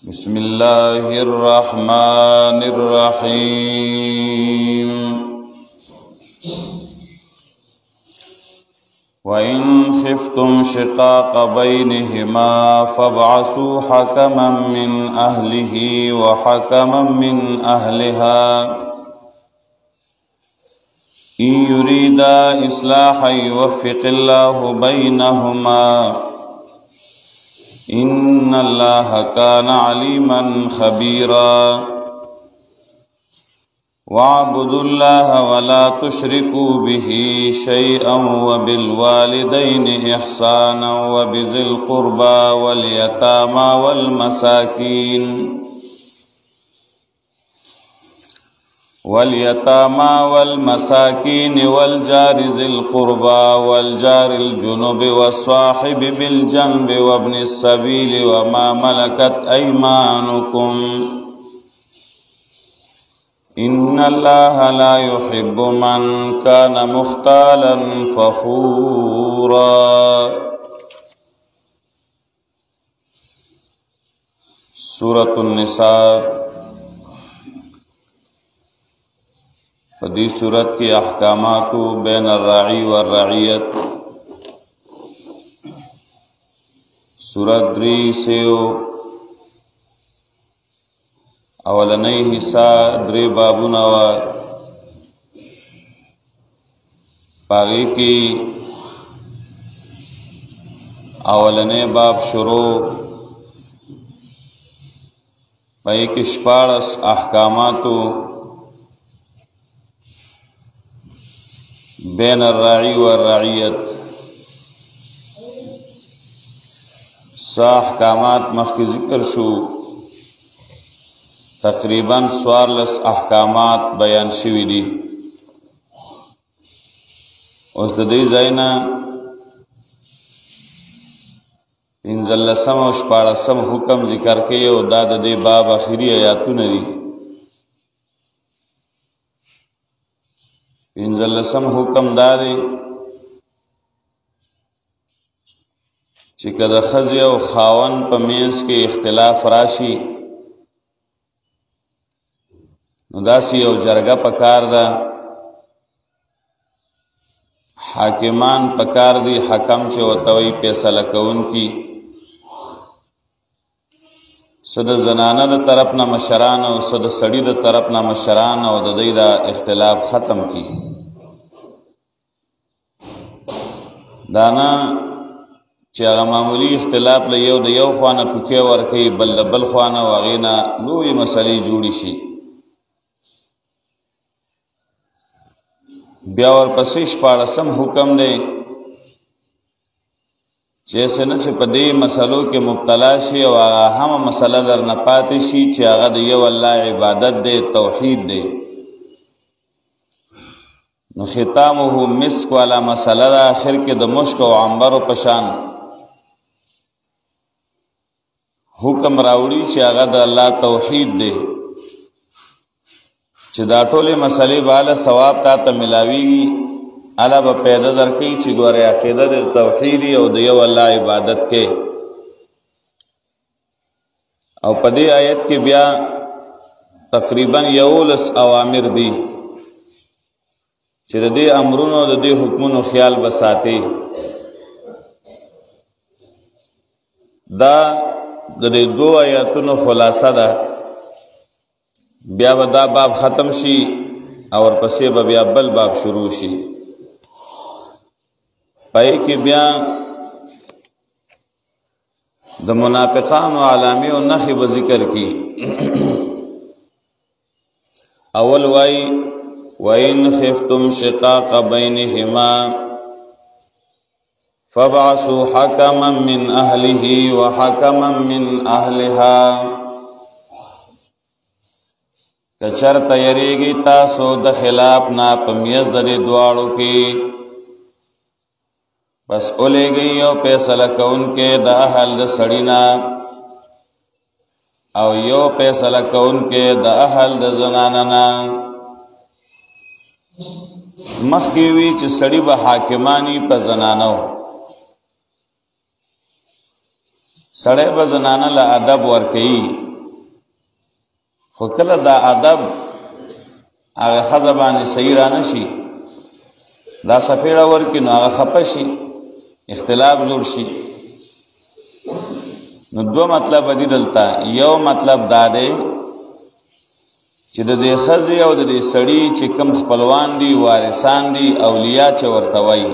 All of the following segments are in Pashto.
بسم الله الرحمن الرحيم وإن خفتم شقاق بينهما فابعثوا حكما من أهله وحكما من أهلها إن يريدا إصلاحا يوفق الله بينهما إن الله كان عليما خبيرا واعبدوا الله ولا تشركوا به شيئا وبالوالدين إحسانا وبذي القربى واليتامى والمساكين والجار ذي القربى والجار الجنب والصاحب بالجنب وابن السبيل وما ملكت أيمانكم إن الله لا يحب من كان مختالا فخورا. سورة النساء. فدی صورت کی احکامات بین الراعی والرعیت. سورت دری سیو اولنی حصہ دری بابونا و باغی کی اولنی باب شروع بائی کی شپارس احکاماتو بین الراعی والرعیت. سا احکامات مخی ذکر شو تقریباً 14 احکامات بیان شوی دی. اوس د دې ځاینا 15 او 14 حکم ذکر کوي او دا د دې باب اخیری آیاتونه دي. 15 حکم دا دی چې کله ښځې او خاوند په منځ کې اختلاف راشي نو داسې یو جرګه پکار ده، حاکمان پکار دي، حکم چې ورته وایي فیصله کوونکي، څه د زنانه د طرف نه مشران او څه د سړي د طرف نه مشران او د دوی دا اختلاف ختم کی. دا نه چې هغه معمولی اختلاف له یو د یو خوا نه پوکې ورکوي بل د بل خوا نه او هغې نه لویې مسلې جوړې شي. بیا ورپسې 14 حکم دی چې څنګه چې په دې مسلو کې مبتلا شي او هغه هم مسله در نه پاتې شي چې هغه د یو الله عبادت دی، توحید دی، نو ختامه مسک والا مسله ده، آخر کې د مشک او عنبر په شان حکم راوړي چې هغه د الله توحید دی، چې دا ټولې مسلې بالا ثواب تا ته ملاویږي. الله به پیدا درکړي چې ګوره عقیده د توحید او د یو الله عبادت کې. او په دې آیت کې بیا تقریبا 11 اوامر دي چې د دې امرونو د دې حکمونو خیال بساتي. دا د دې 2 آیاتونو خلاصه ده. بیا به دا باب ختم شي او ورپسې به بیا بل باب شروع شي. پای کې بیا د منافقانو علامې او نښې به ذکر کی. اول وای وَإِنْ خِفْتُمْ شِقَاقَ بَيْنِهِمَا فَابْعَثُوا حَكَمًا مِّنْ أَهْلِهِ وَحَكَمًا مِّنْ أَهْلِهَا. کچرته یریږي تاسو د خلاف نه په میز د دې دواړو کې، بس اولېږي یو فیصله کوونکی د اهل د سړي نه او یو فیصله کوونکی د اهل د زنانه نه. مخکې وی چې سړي به حاکمانی په زنانو، سړی به زنانه له ادب ورکوي خو کله دا ادب هغه ښځه باندې صحیح رانه شي دا سپېړه ورکړي نو هغه خفه شي اختلاف جوړ شي نو دو مطلب دی دلته یو مطلب دا دی چې د دې ښځې او د دې سړي چې کوم خپلوان دي وارثان دي اولیاء چې ورته وایي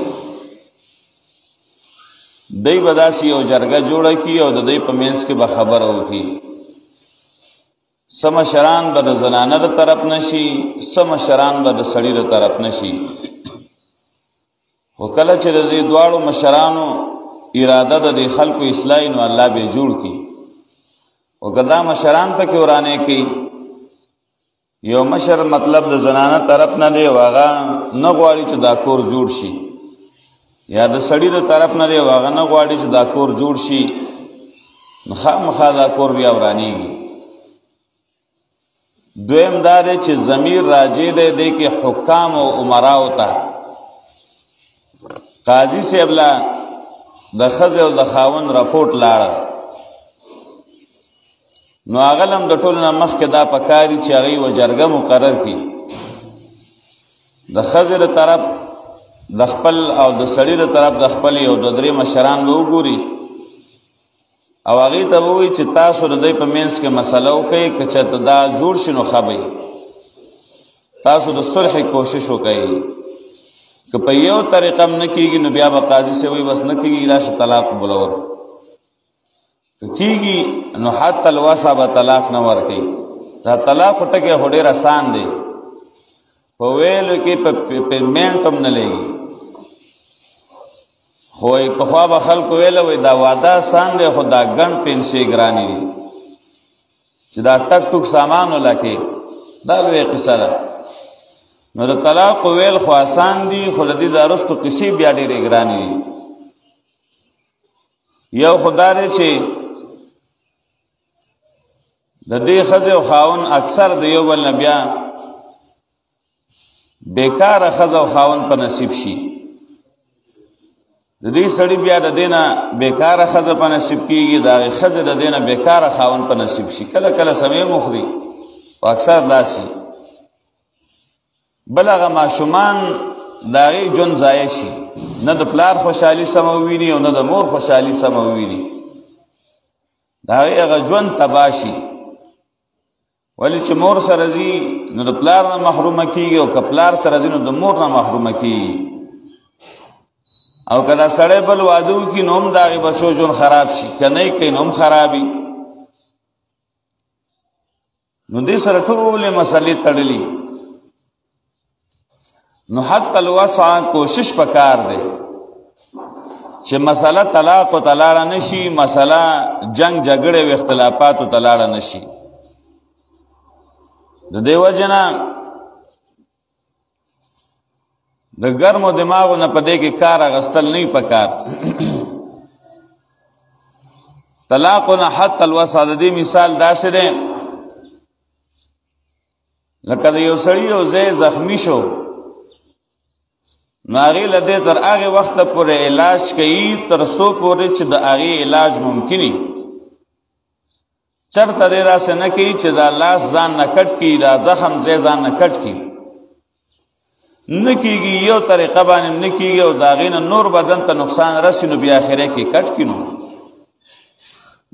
دی به داسې یو جرګه جوړه کړي او د دوی په منځ کې به خبره وکړي څه مشران به د زنانه د طرف نه شي څه مشران به د سړي د طرف نه شي خو کله چې د دې دواړو مشرانو اراده د دې خلکو اصلاحي نو الله به جوړ کړي او که دا مشران پکې ورانه کوي یو مشر مطلب د زنانه طرف نه دی او هغه نه غواړي چې دا کور جوړ شي یا د سړي د طرف نه دی او هغه نه غواړي چې دا کور جوړ شي نو خامخا دا کور بیا ورانېږي دویم دا دی چې ضمیر راجع دی کې حکام او عمراو ته قاضي صاحب لا د ښځې او د خاوند راپورټ لاړه نو هغه هم د ټولو نه مخکې دا پکاري چې هغوی یوه جرګه مقرر کړي د ښځې د طرف د خپل او د سړي د طرف د خپل یو دو درې مشران به وګوري او هغوی ته به ووایي چې تاسو د دوی په منځ کې مسله وکئ که چېرته دا جوړ شي نو ښه به تاسو د صلح کوشش وکئ که په یو طریقه هم نه کېږي نو بیا به قاضي صاحب وایي بس نه کېږي راشه طلاق بلور که کېږي نو حتی الوسع به طلاق نه ورکوي دا طلاق خو ټکی خو ډېر اسان دی په ویلو کې په پیمنټ هم نه لګي خو پخوا به خلکو ویله وایي دا واده اسان دی خو دا ګڼ پنسې ګرانې دي چې دا ټک ټوک سامان ولکې دا لویه قصه ده نو د طلاق ویل خو آسان دي خو د دې د وروستو قصې بیا ډېرې ګرانې دي یو خو دا دی چې د دې ښځې او خاوند اکثر د یو بل نه بیا بیکاره ښځه او خاوند په نصیب شي د دې سړي بیا د دې نه بیکاره ښځه په نصیب کېږي د هغې ښځې د دې نه بیکاره خاوند په نصیب شي کله کله سمې مخوري خو اکثر داسې بل هغه ماشومان د هغې ژوند ضایع شي نه د پلار خوشحالي سمه وویني او نه د مور خوشحالي سمه وویني د هغې هغه ژوند تباه شي ولی چې مور سره ځي نو د پلار نه محرومه کېږي او که پلار سره ځي نو د مور نه محرومه کېږي او که دا سړی بل واده وکړي نو هم د هغې بچو ژوند خراب شي که نه یې کوي نو هم خرابي نو دې سره ټولې مسلې تړلي نو حتی الوسع کوشش پکار دی چې مسله طلاق و تلاړه نشي مسله جنگ جګړې و اختلافات و تلاړه نشي د دې وجه نه د ګرمو دماغو نه په دې کې کار اخیستل نه پکار طلاق نه حتی الوسع د دې مثال داسې دی لکه د یو سړي یو ځای زخمی شو نو هغې له دې تر هغې وخته پورې علاج کوي تر څو پورې چې د هغې علاج ممکني چرته دې داسې نه کوي چې دا لاس ځان نه کټ کړي دا زخم ځای ځان نه کټ کړي نه کېږي یو طریقه باندې نه کېږي او د هغې نه نور بدن ته نقصان رسي نو بیا اخره کې کټ کړي نو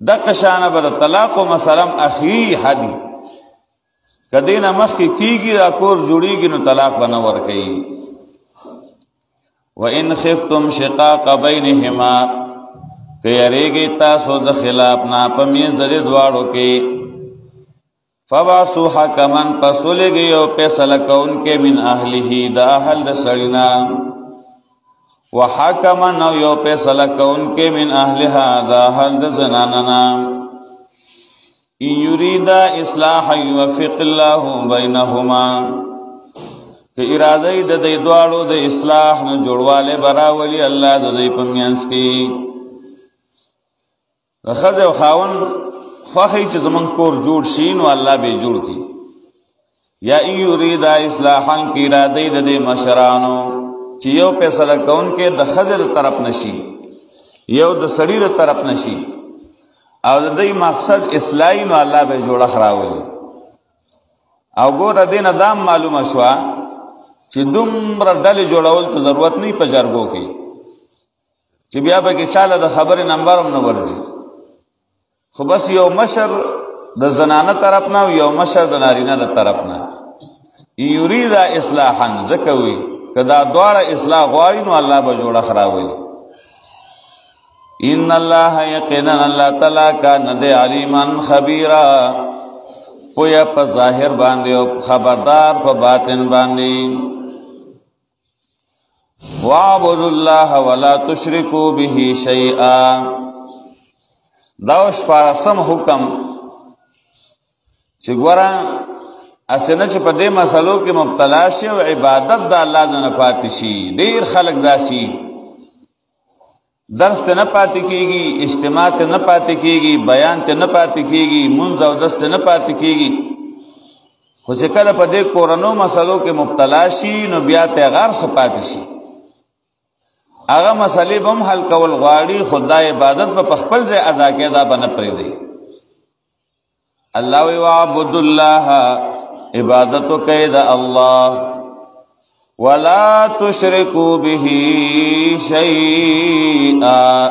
دغه شانه به د طلاقو مسله هم اخري حدي که دې نه مخکې کېږي دا کور جوړېږي نو طلاق به نه ورکوي وَإِنْ خِفْتُمْ شِقَاقَ بَيْنِهِمَا که یریږئ تاسو د خلاف نه په منځ د دې دواړو کې فَبَعْثُوا حَكَمًا پس ولېږئ یو فیصله کوونکی من اهله د اهل د سړي نه وحکما او یو فیصله کوونکی من اهلها د اهل د زنانه نه ان یریدا اصلاحا یوفق الله بینهما که اراده د دې دواړو د اصلاح نه جوړواله براولي الله د دې په میانس کې ښځه او خاوند خوښي چې زمون کور جوړ شي نو الله به جوړ کړي یا ان یریدا اصلاحا کی اراده د دې مشرانو چې یو فیصله کوونکی د ښځې د طرف نشي یو د سړي د طرف نشي او د دې مقصد اصلاحي نو الله به جوړه خراولي او ګوره دې نه دا معلومه شوه چې دومره ډلې جوړول ته ضرورت نه په جرګو کې چې بیا به کې چاله د خبرې نمبر هم نه ورځي خو بس یو مشر د زنانه طرف نه او یو مشر د نارینه د طرف نه یرید اصلاحا ځکه وي که دا دواړه اصلاح غواړي نو الله به جوړه خرابوي ان الله یقینا الله تعالی کان د علیما خبیرا پویا په ظاهر باندې او خبردار په باطن باندې واعبدوا الله ولا تشركوا به شيئا دا شپارسم حکم چې ګوره اسنه چې په دې مسلو کې مبتلا شي او عبادت د الله نه پاتې شي ډیر خلک داسي درس ته نه پاتې کیږي اجتماع ته نه پاتې کیږي بیان ته نه پاتې کیږي منځ او دست نه پاتې کیږي خو چې کله په دې کورونو مسلو کې مبتلا شي نو بیا ته غار څه پاتې شي هغه مسلې به هم حل کول غواړي خدای عبادت په خپل ځای ادا کړي دا به نه پرېږدي الله وی وعبد الله عبادت کوي د الله ولا تشركوا به شيئا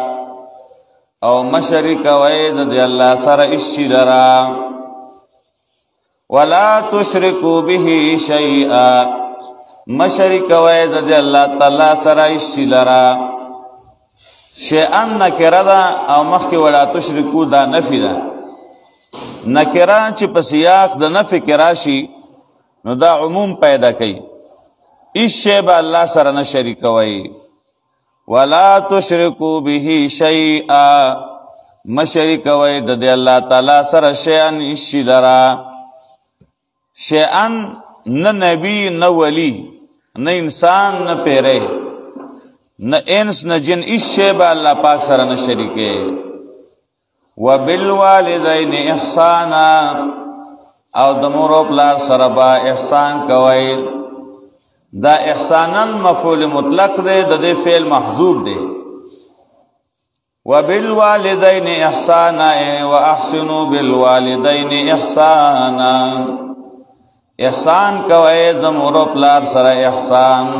او مشرک وید د الله سره اشی لرا ولا تشركوا به شيئا مشرک وید د الله تعالی سره اشی لرا شیئا نکره دا او مخکې ولا تشركوا دا نفی ده نکره چې په سیاق د نفی کې راشي نو دا عموم پیدا کوي اس شی با اللہ سره نه شریکوي ولا تشركوا به شيئا مشرکوي د الله تعالی سره شیئا شی لرا شیئا نه نبی نه ولی نه انسان نه پیره نه انس نه جن اس شی با الله پاک سره نه شریکه وبالوالدین احسانا او د مور او پلار سره با احسان کوي دا احسانا مفعول مطلق دے دا دے فعل محذوب دے وبالوالدین احسانا واحسنوا بالوالدین احسانا احسان کوي د مور او پلار سره احسان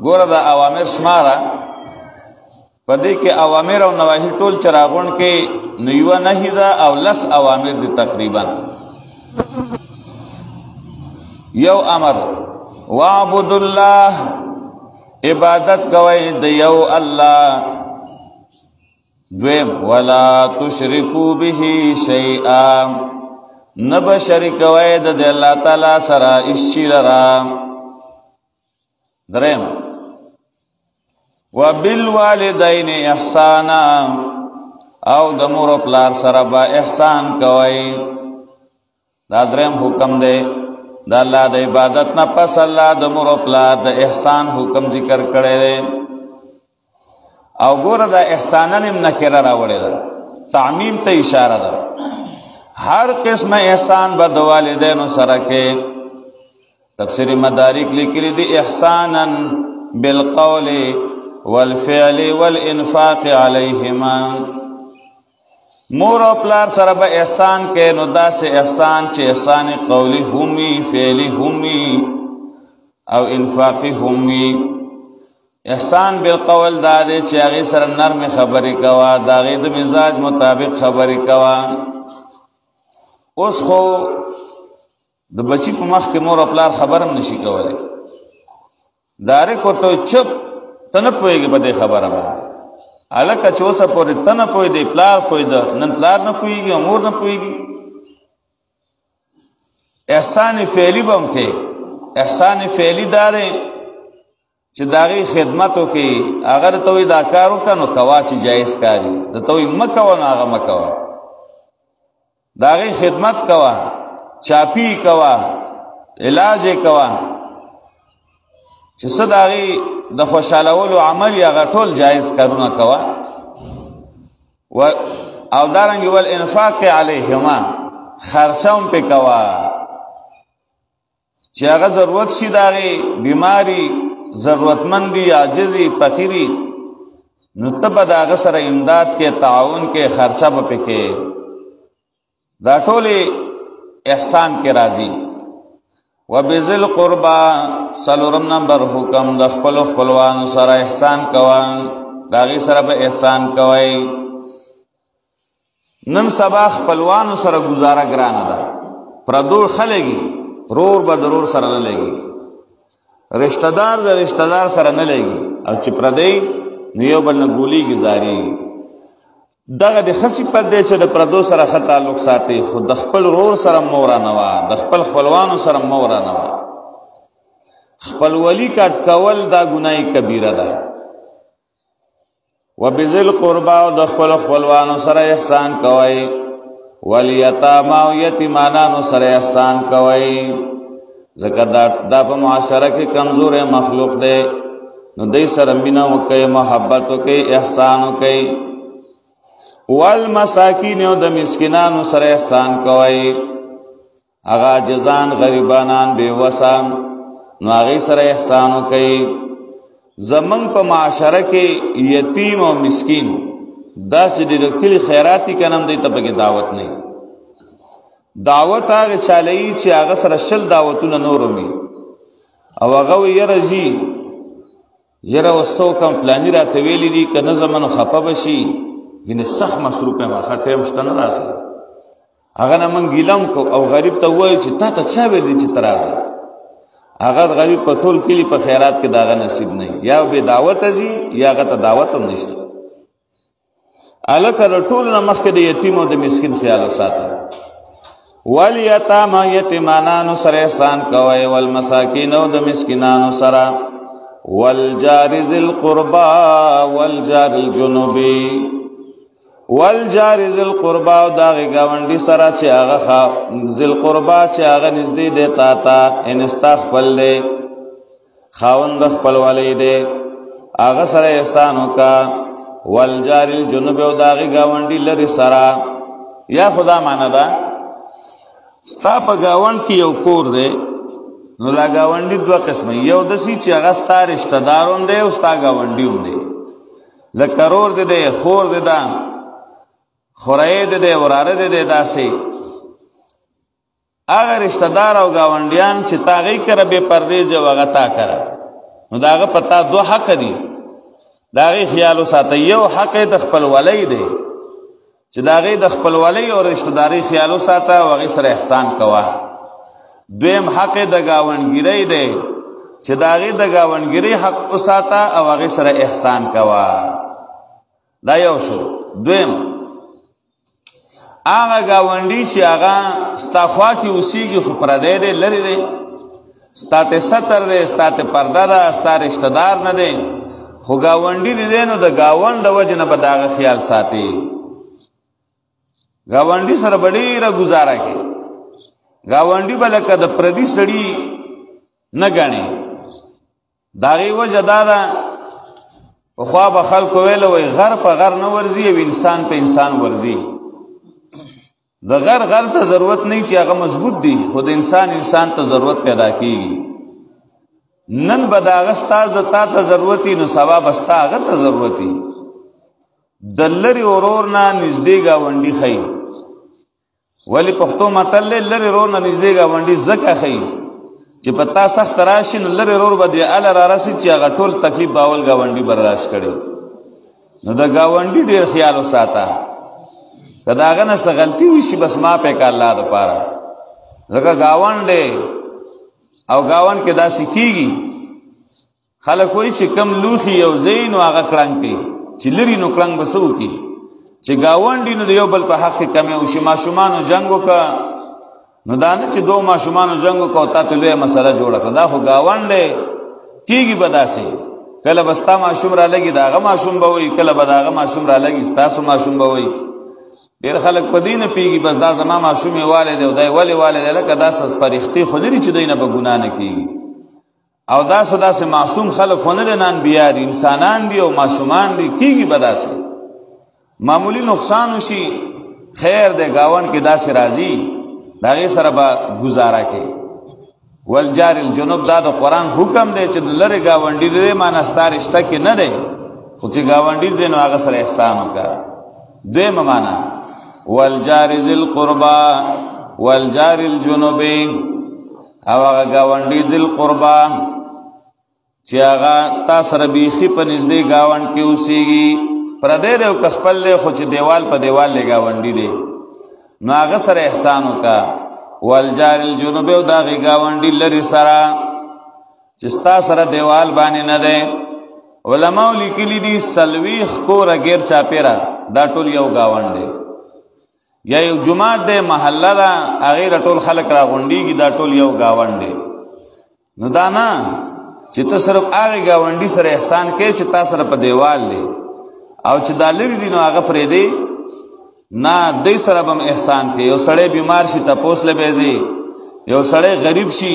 ګوره دا اوامر شماره پدې کې اوامر او نواهی ټول چراغون کې نیو نهی دا او لس اوامر دي تقریبا یو امر وعبد الله عبادت کوي د یو الله دویم ولا تشركوا به شيئا نب شریک کوي د الله تعالی سره اشی لرا دریم وبالوالدین احسانا او د مور او پلار سره با احسان کوي دا دریم حکم دی دا الله د عبادت نه پس الله د مور او پلار د احسان حکم ذکر کړی دی او ګوره دا احسانن هم نکره راوړی ده تعمیم ته اشاره ده هر قسم احسان به د والدینو سره کې تفسیر مدارک لیکلی دی احسانا بالقول والفعل والانفاق علیهما مور او پلار سره به احسان کې نو داسې احسان چې احسان قولی همي فعلی همي او انفاقی همي احسان بالقول دا دی چې هغه سره نرم خبرې کوا دا غي د مزاج مطابق خبرې کوا اوس خو د بچی په مخ کې مور او پلار خبرم نشي کولای دارې کو ته چپ تنه پويږي په دې خبره باندې الکه چوسه پورې تنه پوي دی پلار پوي ده نن پلار نه پويږي امور نه پويږي احسان فعلی بم کې احسان فعلی دارې چې داغي خدمتو کې اگر ته دا کارو کنو کوا چې جایز کاری د توي مکو نه هغه مکو داغي خدمت کوا چاپی کوا علاج کوا چې صداغي د خوشالولو عمل یا غټول جایز کارونه کوا و او دارنګ ول انفاق علیهما خرچوم په کوا چې هغه ضرورت شي داغي بیماری ضرورتمندی عاجزی فقیری نو تب داغه سره امداد کې تعاون کې خرچه به پکې دا ټول احسان کې راځي وبذل قربا څلورم نمبر حکم د خپل خپلوانو سره احسان کوان داغي سره به احسان کوي. نن سبا خپلوانو سره گزاره ګرانه ده، پردور خلګي رور به ضرور سره نه لګي، رشتہ دار د رشتہ دار سره نه لګي، او چې پردی نیو بل نه ګولي گزاري. دغه د خصي په دې چې د پردو سره خط تعلق ساتي، خو د خپل رور سره مورانه وا، د خپل خپلوانو سره مورانه وا. خپل ولی کټ کول دا ګناي کبیره ده. وبذل قربا او د خپل خپلوانو سره احسان کوي، والیتاما او یتیمانانو سره احسان کوي، ځکه دا په معاشره کې کمزور مخلوق دی، نو دې سره مینه وکي، محبت وکي، احسان وکي. والمساکین او د مسکینانو سره احسان کوي، هغه جزان غریبانان بے وسه نو هغه سره احسان وکي. زمنګ په معاشره کې یتیم او مسکین دا چې د کلی خیراتی کنم دی ته پکې دعوت نه، دعوت هغه چالي چې هغه سره شل دعوتونه نورومي او هغه یره جی یره وستو کم پلانی را تویلی دي کنه زمنو خپه بشي ینه سخت مصروفه ما خټه مشتنه راځي، هغه نه من ګیلم کو او غریب ته وای چې تا ته چا ویل چې ترازه، هغه غریب په ټول کلی په خیرات کې داغه نصیب نه، یا به دعوت ازي یا هغه ته دعوت هم نشته. الکه ټول نه مخکې د یتیم او د مسکین خیال وساته. والیتاما یتیمانانو سره احسان کوي، والمساکین او د مسکینانو سره، والجار ذی القربا والجار الجنوبی، والجار ذی القربا او داغی گاونډي سره چې هغه ذی القربا چې هغه نږدې دی تا ته، ان استا خپل دی، خاوند خپل ولی دی، هغه سره احسان وکا. والجار الجنوب او داغی گاونډي لري سره، یا خدا معنا ده ستا په گاوند کې یو کور دی، نو لا گاونډي دوه قسمه، یو دسی چې هغه ستا رشتہ دار هم دی او ستا گاونډي هم دی، لکه رور دی، خور دی، دا خورای دی، وراره دی، داسې هغه رشتہ دار او گاونډیان چې تاغي کړه به پردې جو هغه تا کړه، نو داغه پتا دوه حق دي، داغي خیال ساته. یو حق د خپل ولی دی چې داغي د خپل ولی او رشتہ داري خیال ساته او هغه سره احسان کوا. دویم حق د گاونډګری دی چې داغي د گاونډګری حق وساته او هغه سره احسان کوا. دا یو شو. دویم هغه گاونډي چې هغه ستاخوا کې اوسېږي خو پردی دی، لري دی، ستاته ستر دی، ستاته پرده ده، ستا رشتہ دار نه دی، خو گاونډي دی، نو د گاوند د وجه نه به داغه خیال ساتي. گاونډي سره به ډېره ګزاره کوي، گاونډي به لکه د پردي سړي نه ګڼي. د هغې وجه دا ده پخوا به خلکو ویله وایي غر په غر نه ورځي او انسان په انسان ورځي. د غر ته ضرورت نه چې هغه مضبوط دی، خو د انسان ته ضرورت پیدا کیږي. نن به د هغه ستا تا ته ضرورت وي، نو سبا به ستا هغه ته ضرورت وي. د لرې ورور نه نږدې ګاونډي ښیي، ولې پښتو متل دی لرې ورور نه نږدې ګاونډي ځکه ښیي چې په تا سخت راشي، نو لرې ورور به دې اله رارسي چې هغه ټول تکلیف به اول ګاونډي برداشت کړي. نو د ګاونډي ډېر خیال وساته، که د هغه نه څه غلطي وشي بس معافی که الله دپاره، ځکه ګاونډ دی او ګاونډ کې داسې کېږي خلک وایي چې کم لوښي یو ځای نو هغه کړنګ کوي، چې لري نو کړنګ به څه وکړي، چې ګاونډي نو د یو بل په حق کې کمې وشي. ماشومانو جنګ وکړه نو دا نه چې دو ماشومانو جنګ وکړه او تا ته لویه مسله جوړه کړه، دا خو ګاونډ دی، کېږي به داسې. کله به ستا ماشوم را لګي د هغه ماشوم به وایي، کله به د هغه ماشوم را لګي ستاسو ماشوم به وایي. ډېر خلک په دې نه پوهېږي بس دا زما ماشوم یې والی دی او دی ولې والی دی، لکه داسې پرښتې خو نه دي چې دوی نه به ګناه نه کېږي، او داسې معصوم خلک خو نه دي، نه انبیا دي، انسانان دي او معصومان دي، کېږي به داسې معمولی نقصان وشي، خیر دی ګاونډ کې داسې راځي، د هغې سره به ګزاره کوي. والجار الجنوب دا د قرآن حکم دی چې د لرې ګاونډي دی، معنا ستا رشته کې نه دی، خو چې ګاونډي دی نو هغه سره احسان وکړه. دویمه معنا والجار ذی القربا والجار الجنوبی، او هغه ګاونډي ذل قربا چې هغه ستا سره بیخي په نږدې ګاونډ کې اوسېږي پردی دی او که خپل دی خو چې دیوال په دیوال دی ګاونډي دی نو هغه سره احسان وکړه والجار الجنوب او د هغې ګاونډي لرې سره چې ستا سره دیوال باندې نه دی علماو لیکلي دي 40 کوره غیر چاپیره دا ټول یو ګاونډ دی یا یو جماعت دی محله ده هغې ټول خلک راغونډېږي دا ټول یو ګاونډ دی نو دا نه چې ته صرف هغې ګاونډي سره احسان کوې چې تا سره په دیوال دی او چې دا لرې دي نو هغه پرېږدې نه دی سره به احسان کوي یو سړی بیمار شي تپوس له به ځي یو سړی غریب شي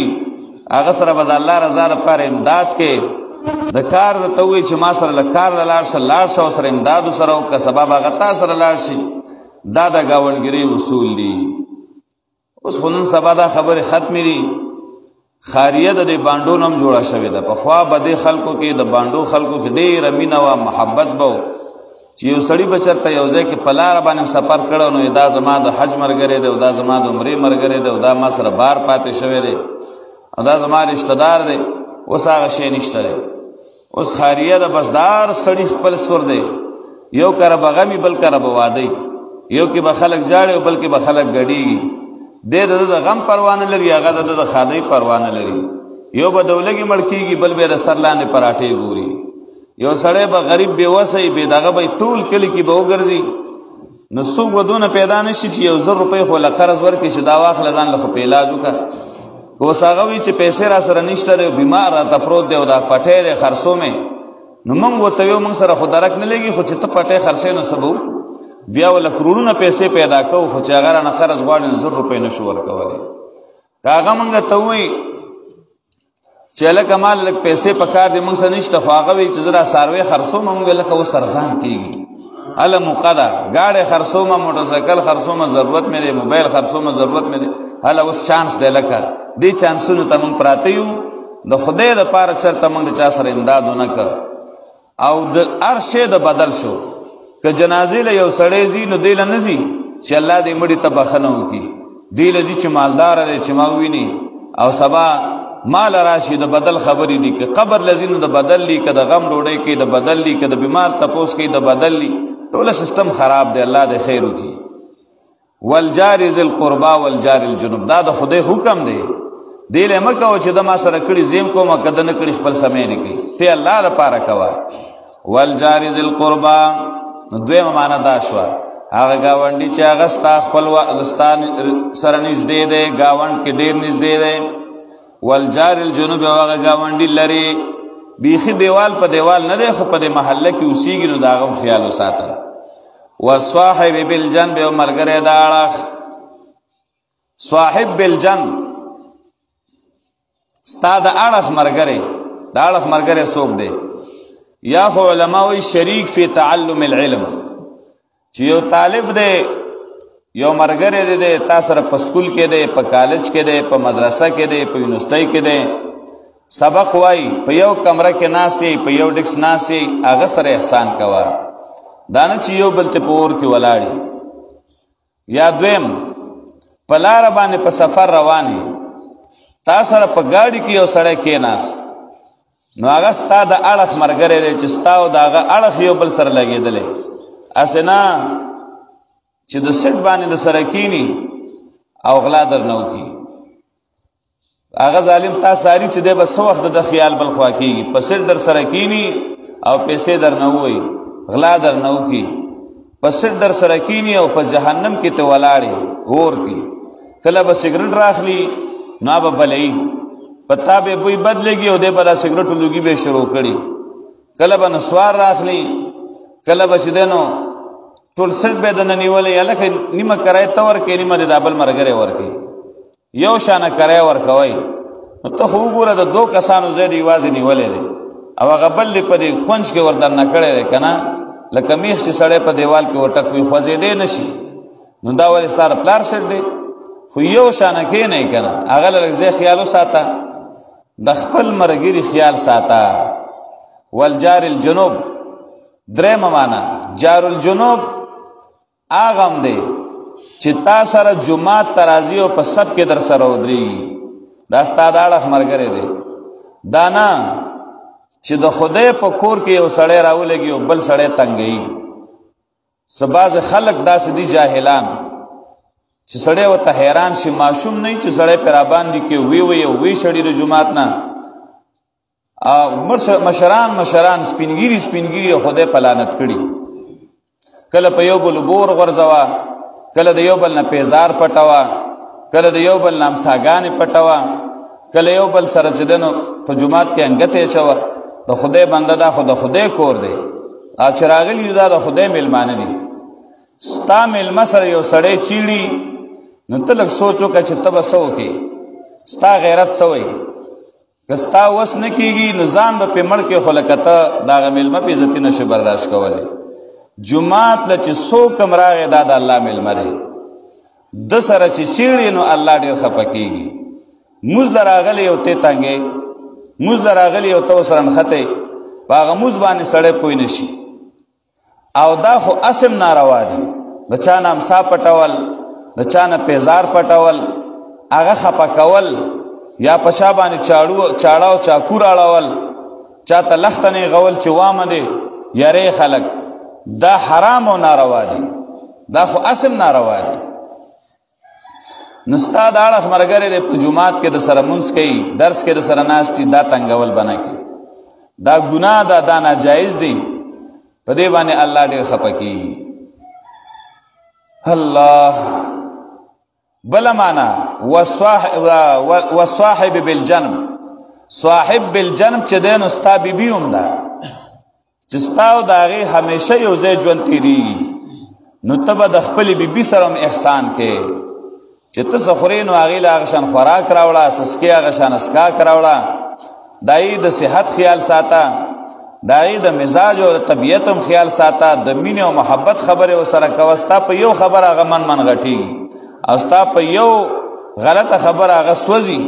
هغه سره به د الله رضا لپاره امداد کوي د کار درته ووایي چې ما سره له کار له لاړ شه او سره امداد سره وکړه سبا به هغه تا سره لاړ شي دا د ګاونډګرۍ اصول دي اوس خو نن سبا دا خبرې ختمې دي خاریه د دې بانډو نه هم جوړه شوې ده پخوا به دې خلکو کې د بانډو خلکو کې ډېره مینه وه محبت به و چې یو سړي به چېرته یو ځای کې په لاره باندې سفر کړی نو دا زما د حج ملګری دی او دا زما د عمرې ملګری دی او دا ما سره بار پاتې شوی دی او دا زما رشته دار دی اوس هغه شی نشته دی اوس خاریه ده بس دار سړي خپل سور دی یو کره به غمي بل کره به واده یو کې به خلک جاړي او بل کې به خلک ګډېږي دی د غم پروا نه لري هغه د ښادۍ پروا نه لري یو به د ولږې مړ کېږي بل به د سر لاندې پراټې ګوري یو سړی به غریب بېوسه وي بې دغه به ټول کلي کې به وګرځي نو څوک به دونه پیدا نه شي چې 1,000 روپۍ خو له قرض ورکړي چې دا واخله ځان له خو په علاج وکړه که اوس هغه وي چې پیسې را سره نشته دی بیمار راته پروت دی او دا پټی دی خرڅو مې نو موږ ورته ویو موږ سره خو درک نه لګي خو چې ته پټی خرڅې نو څه به بیا وله کروڑونه پیسې پیدا کوو خو چې هغه رانه قرض غواړي نو 1,000 روپۍ نشو ورکولی که هغه موږ ته ووایي چې لکه ما لږ پیسې په کار دی موږ سره نشته خو هغه وایي چې زه را څاروی خرڅوم موږ لکه اوس ارزان کېږي هله موقع ده ګاډی خرڅوم موټرسایکل خرڅوم ضرورت مې دی موبایل خرڅوم ضرورت مې دی هله اوس چانس دی لکه دې چانسونو ته موږ پراته یو د خدای دپاره چېرته موږ د چا سره امداد ونه کړ او د هر شی د بدل شو که جنازې له یو سړی ځي نو دی له نه ځي چې الله دې مړي ته بخښنه وکړي دی له ځي چې مالداره دی چې ما وویني او سبا مال راشي د بدل خبرې دي که قبر لذي نو د بدل لی که د غم ډوډۍ کوي د بدل لی که د بیمار تپوس کوي د بدل لی ټوله سیستم خراب دی الله دې خیر وکړي والجار ذی القربا والجار الجنوب دا د خدای حکم دی دی له مه کوه چې د ما سره کړي زیم کومه که د نه کړي خپل سمې نه کوي ته الله دپاره کوه والجار ذی القربا نو دویمه معنا دا شوه هغه ګاونډي چې هغه ستا خپل ستا سره نږدې دی ګاونډ کې ډېر نږدې دی والجار الجنوب هغه ګاونډي لري بیخي دیوال په دیوال نه دی خو په دې محله کې اوسېږي نو د هغه هم خیال وساته والصاحب بالجنب او ملګری د اړخ صاحب بالجنب ستا د اړخ ملګری د اړخ ملګری څوک دی یا خو علما وایي شریک فی تعلم العلم چې یو طالب دی یو ملګری دی تا سره په سکول کې دی په کالج کې دی په مدرسه کې دی په یونیورسټۍ کې دی سبق وایي په یو کمره کې ناست یې په یو ډیسک ناست یې هغه سره احسان کوه دا نه چې یو بل ته په اور کې ولاړي یا دویم په لاره باندې په سفر روان یې تا سره په ګاډي کې یو سړی کېناست نو هغه ستا د اړخ ملګری دی چې ستا او د هغه اړخ یو بل سره لګېدلی هسې نه چې د سیټ باندې د سره کینی او غلا در نه وکړي هغه ظالم تا ساري چې دی به څه وخت د خیال بل خوا کېږي په سیټ در سره کینی او پیسې در نه ووایي غلا در نه وکړي په سیټ در سره کینی او په جهنم کې ته ولاړې اور کې کله به سګرټ راخلي نو به بلوي په تا به بوی بد لګي او دی به دا سګرټو لوګي به شروع کړي کله به نسوار راخلي کله به چې دی نو ټول سیټ به دنه نیولی هلکه نیمه کرایه ته ورکوې نیمه د دا بل ملګری ورکوي یو شانه کرایه ورکوئ نو ته خو وګوره د 2 کسانو ځای د یوازې نیولی دی او هغه بل دی په دې کونج کې ور دننه کړی دی که نه لکه میخ چې سړی په دیوال کې وټکوي خوځېدی نه شي نو دا ولې ستا د پلار سیټ دی خو یو شانه کښېنئ که نه هغه له لږ ځای خیال وساته د خپل ملګري خیال ساته والجار الجنوب درېمه معنا جار الجنوب هغه هم دی چې تا سره جومات ته راځي او په سب کې در سره ودرېږي دا ستا د اړخ ملګری دی. دا نه چې د خدای په کور کې یو سړی راولګي او بل سړی تنګوي. څه بعضې خلک داسې دي جاهلان چې سړی ورته حیران شي، ماشوم نه چې سړی پې راباندې کې وی او وی شړي د جومات نه. او مشران سپینګیري او خدای په لعنت کړي. کله په یو بل بور غورځوه، کله د یو بل نه پیزار پټوه، کله د یو بل نه امساګانې پټوه، کله یو بل سره چې دی نو په جومات کې انګتې اچوه. د خدای بنده دا خو د خدای کور دی، او چې راغلي دا د خدای میلمانه دي. ستا میلمه سره یو سړی چیړي نو ته لږ سوچ وکړه چې ته به څه وکړې، ستا غیرت څه وایي. که ستا وس نه کېږي نو ځان به پې مړ کړې، خو لکه ته د هغه میلمه په عزتي نشې برداشت کولی. جومات له چې څوک هم راغی دا د الله میلمه دی. د سره چې چیړي نو الله ډېر خفه کېږي. مونځ له راغلی یو ته تنګې، مونځ له راغلی یو ته ورسره نښتې، په هغه مونځ باندې سړی پوه نه شي. او دا خو اسم ناروا دي. د چا نه امسا پټول، د چا نه پیزار پټول، هغه خفه کول، یا په شا باندې چاړه او چاکو راړول، چا ته لخته نیغول چې وامه دی یری خلک، دا حرام او ناروا دي. دا خو اسم ناروا دي. نو ستا د اړخ ملګری دی په جومات کې د سره مونځ کوي، درس کې د سره ناست دي، دا تنګول به نه کوي. دا ګناه ده، دا ناجایز دی. په دې باندې الله ډېر خفه کېږي. الله بله معنا وصاحب بالجنب. صاحب بالجنب چې دی نو ستا بیبي هم ده، چې ستا او د هغې همیشه یو ځای ژوند تېرېږي. نو ته به د خپلې بیبي سره هم احسان کوې چې ته څه خورې نو هغې له هغه شان خوراک راوړه، څه څکې هغه شان څښاک راوړه. د هغې د صحت خیال ساته، د هغې د مزاج او د طبیعت هم خیال ساته، د مینې او محبت خبرې ورسره کوه. ستا په یو خبر هغه من غټېږي او ستا په یو غلطه خبر هغه سوځي،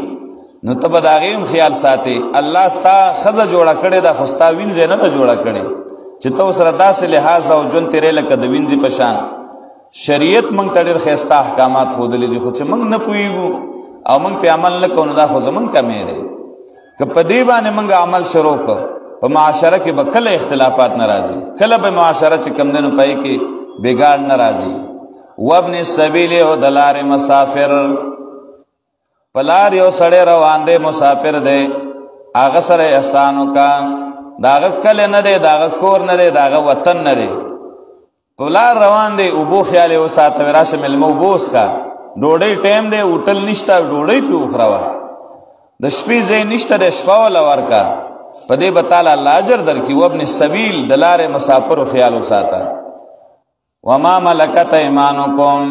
نو ته به د هغې هم خیال ساتې. الله ستا ښځه جوړه کړې ده، خو ستا وینځې نه ده جوړه کړې چې ته ورسره داسې لحاظ او ژوند تېرې لکه د وینځې په شان. شریعت موږ ته ډېر ښایسته احکامات ښودلي دي، خو چې موږ نه پوهېږو او موږ پې عمل نه کوو نو دا خو زموږ کمی دی. که په دې باندې موږ عمل شروع کړو، په معاشره کې به کله اختلافات نه راځي، کله به معاشره چې کم دی نو پای کې بګاړ نه راځي. وابن السبیل او د لارې مسافر، په لار یو سړی روان دی، مسافر دی، هغه سره احسان وکړه. د هغه کلی نه دی، د هغه کور نه دی، د هغه وطن نه دی، په لار روان دی. اوبو خیال یې وساته، راشه مېلمه اوبه وڅښه. ډوډۍ ټیم دی، هوټل نشته، ډوډۍ پرې وخوروه. د شپې ځای نشته دی، شپه وله ورکه. په دې به تعالی الله اجر درکړي. وابن السبیل، د لارې مسافرو خیال وساته. وما ملکت ایمانکم،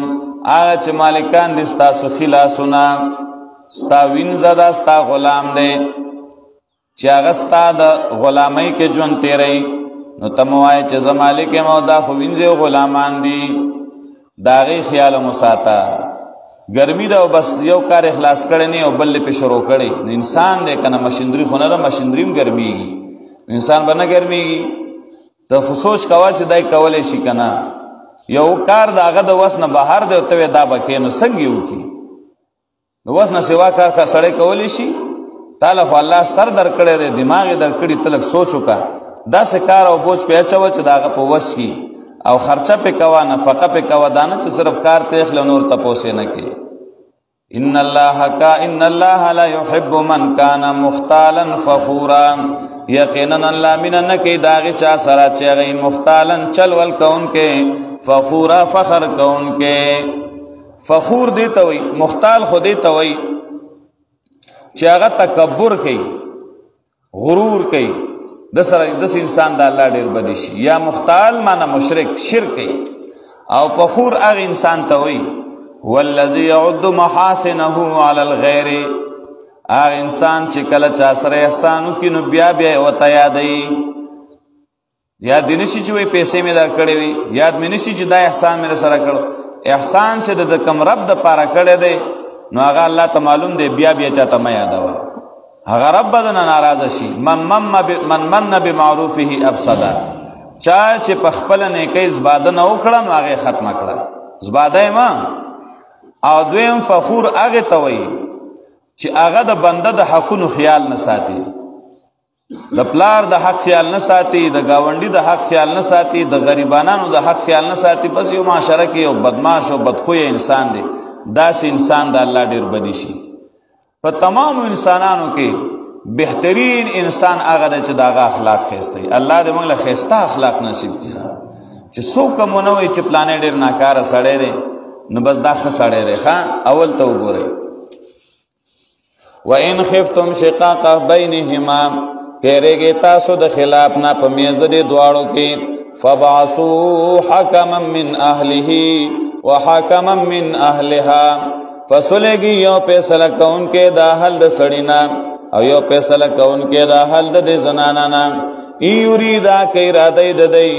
هغه چې مالکان دي ستاسو خلاسونه، ستا وینځه ده، ستا غلام دی چې هغه ستا د غلامۍ کې ژوند تېروي، نو ته مو وایې چې زه مالک یم او دا خو وینځې غلامان دي. د هغې خیال مو ساته. ګرمي ده او بس یو کار اخلاص کړی نه او بل پې شروع کړی، نو انسان دی که نه مشندري خو نه ده، مشندري هم ګرمیږي، انسان به نه ګرمیږي. ته خو سوچ کوه چې دی کولی شي که نه. یو کار د هغه د وس نه بهر دی او ته وې دا به کوې، نو څنګه یې وکړي؟ د وس نه سوا کار که سړی کولی شي؟ تاله خو الله سر درکړی دی، دماغ یې درکړي. ته لږ سوچ وکړه، داسې کار او بوج پې اچوه چې د هغه په وس کي، او خرچه پې کوه، نفقه پې کوه. دا نه چې صرف کار ته اخلې نور تپوس یې نه کوې. ان الله لا يحب من كان مختالا فخورا، یقینا الله مینه نه کوي د هغې چا سره چې هغه مختالا چل ول کوونکې، فخورا فخر کوونکې. فخور دې ته وایي، مختال خو دې ته وایي چې هغه تکبر کوي، غرور کوي، د سره داسې انسان د الله ډېر بدي شي. یا مختال معنا مشرک، شرک کوي. او فخور هغه انسان ته وایي هو الذي يعد محاسنه على الغير، هغه انسان چې کله چا سره احسان وکړي نو بیا ورته یادوي. یاد دې نه شي چې وایي پیسې مې درکړې وي، یاد مې نه شي چې دا احسان مې سره کړو. احسان چې د کوم رب دپاره کړی دی نو هغه الله ته معلوم دی، بیا چاته مه یادوه. هغه رب به دنه ناراضه شي. من من بمعروفه افسده، چا چې په خپله نیکۍ زباده نه وکړه نو هغې ختمه کړه، زباده یې مه. او دویم فخور هغې ته وایي چې هغه د بنده د حقونو خیال نه ساتي، د پلار د حق خیال نه ساتي، د گاونډي د حق خیال نه ساتي، د غریبانانو د حق خیال نه ساتي، بس یو معاشره کې یو بدمعاش او بدخویه انسان دی. داسې انسان د الله ډیر بدی شي. په تمامو انسانانو کې بهترین انسان هغه دی چې د هغه اخلاق ښایسته وي. الله دې موږ له ښایسته اخلاق نصیب کړي چې څوک هم ونه وایي چې پلانی ډېر ناکاره سړی دی نو بس دا ښه سړی دی. اول ته وګورئ. وَإِنْ خِفْتُمْ شِقَاقَ بَيْنِهِمَا کېرېږئ تاسو د خلاف نه په منځ د دې دواړو کې فَبَعَثُوا حَكَمًا مِنْ أَهْلِهِ وَحَكَمًا مِنْ أَهْلِهَا فَصُلِږي یو فیصله کوونکی د اهل د سړي نه او یو فیصله کوونکی د اهل د دې زنانه نه. ان یریدا که اراده د دی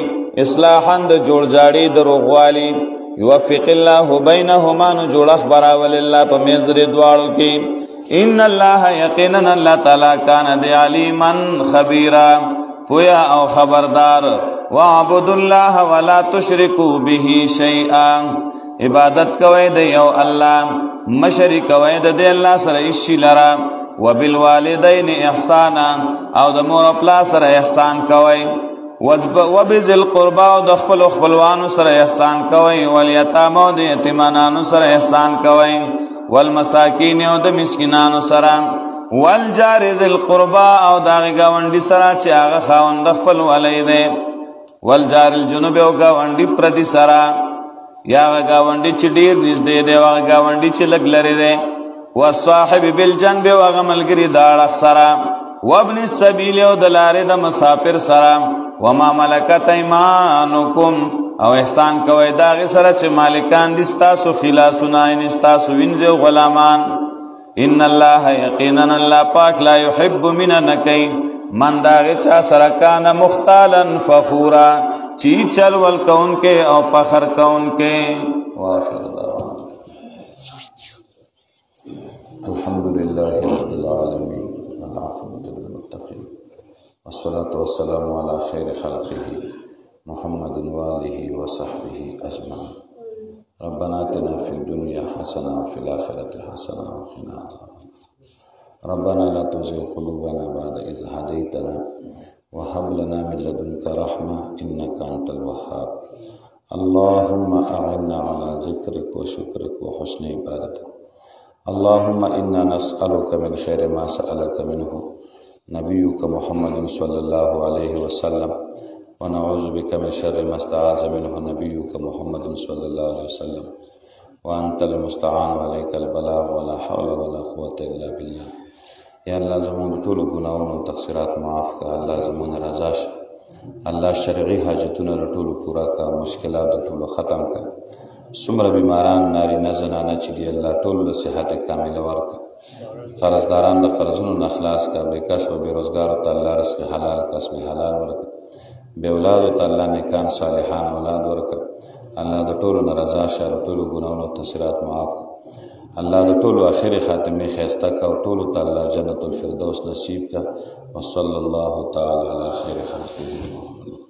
اصلاحا د جوړ جاړي د روغوالي یوفق الله بینهما نو جوړه براول الله په منځ د دواړو کې. ان الله یقینا الله تعالی کان دی علیما خبیرا پویا او خبردار. واعبدوا الله ولا تشركوا به شیئا عبادت کوئ د یو الله مشرک کوئ د الله سره هیڅ شي لره. وبالوالدین احسانا او د مور او پلار سره احسان کوئ. وبذل القربى او د خپل خپلوانو سره احسان کوئ. والیتامى او د یتیمانو سره احسان کوئ. والمساکین او د مسکینانو سره. والجار ذی القربى او د گاونډي سره چې هغه خاوند خپل ولای دی. والجار الجنوب او گاونډي پردي سره یا گاونډي چې ډیر نږدې دی او گاونډي چې لږ لري دی. والصاحب بالجنب او هغه ملګری د اړخ سره. وابن السبیل او د لارې د مسافر سره. وما ملکت ایمانکم او احسان کوئ د هغې سره چې مالکان دي ستاسو خلاصونه یعنې ستاسو وینځې او غلامان. ان الله یقینا الله پاک لا یحب مینه نه کوي من د هغې چا سره کانه مختالا فخورا چې چل ول کوونکی او فخر کوونکی. واخر دعوانا الحمد لله رب العالمين والعاقبة للمتقين والصلاة والسلام على خير خلقه محمد وآله وصحبه أجمعين. ربنا آتنا في الدنيا حسنة وفي الآخرة حسنة وقنا عذاب النار. ربنا لا تزغ قلوبنا بعد إذ هديتنا وهب لنا من لدنك رحمة إنك أنت الوهاب. اللهم أعنا على ذكرك وشكرك وحسن عبادتك. اللهم إنا نسألك من خير ما سألك منه نبيك محمد صلى الله عليه وسلم ونعوذ بك من شر ما استعاذ منه نبيك محمد صلى الله عليه وسلم وأنت المستعان وعليك البلاغ ولا حول ولا قوة إلا بالله. یا الله زمون ټول ګناہوں او تقصیرات معاف کا. الله زمون رضا شه. الله شرعي حاجتونه ټول پورا کا. مشکلات ټول ختم کا. څومره بیماران نارینه زنانه چې دی الله ټول له صحت کامله ورکړه. قرضداران د قرضونو نه خلاص کا. بې کسب بې روزګار ته الله رزق حلال کسب حلال ورکړه. بې اولادو ته الله نیکان صالحان اولاد ورکړه. الله د ټولو نه رضا شه. د ټولو ګناهونو او تقصیرات معاف کړه. الله د ټولو آخري خاتمې ښایسته کړه او ټولو ته الله جنت الفردوس نصیب کړه. وصلی الله تعالی علی خیر خلقه محمد.